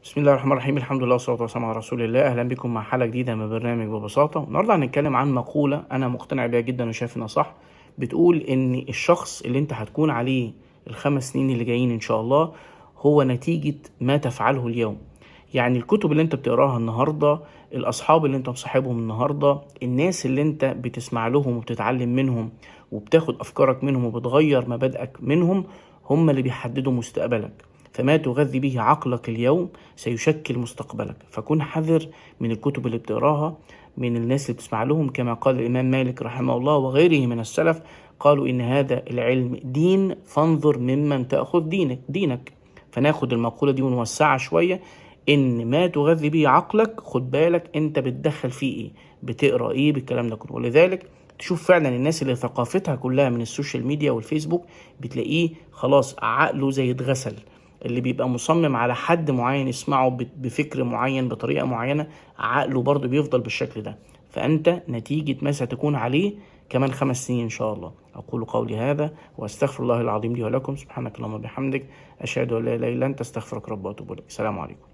بسم الله الرحمن الرحيم. الحمد لله والصلاة والسلام على رسول الله. أهلا بكم مع حلقة جديدة من برنامج ببساطة. النهاردة هنتكلم عن مقولة أنا مقتنع بيها جدا وشايف إنها صح. بتقول إن الشخص اللي أنت هتكون عليه الخمس سنين اللي جايين إن شاء الله هو نتيجة ما تفعله اليوم. يعني الكتب اللي أنت بتقراها النهاردة، الأصحاب اللي أنت مصاحبهم النهاردة، الناس اللي أنت بتسمع لهم وبتتعلم منهم وبتاخد أفكارك منهم وبتغير مبادئك منهم، هم اللي بيحددوا مستقبلك. فما تغذي به عقلك اليوم سيشكل مستقبلك، فكن حذر من الكتب اللي بتقراها، من الناس اللي بتسمع لهم. كما قال الإمام مالك رحمه الله وغيره من السلف، قالوا إن هذا العلم دين فانظر ممن تأخذ دينك. فناخد المقولة دي ونوسعها شوية، إن ما تغذي به عقلك خد بالك أنت بتدخل فيه إيه، بتقرأ إيه بالكلام ده كله. ولذلك تشوف فعلا الناس اللي ثقافتها كلها من السوشيال ميديا والفيسبوك بتلاقيه خلاص عقله زي اتغسل. اللي بيبقى مصمم على حد معين يسمعه بفكر معين بطريقة معينة، عقله برضه بيفضل بالشكل ده. فأنت نتيجة ما ستكون عليه كمان 5 سنين إن شاء الله. أقول قولي هذا وأستغفر الله العظيم لي ولكم. سبحانك اللهم وبحمدك، أشهد أن لا إله إلا أنت، أستغفرك رب وأتوب إليك. السلام عليكم.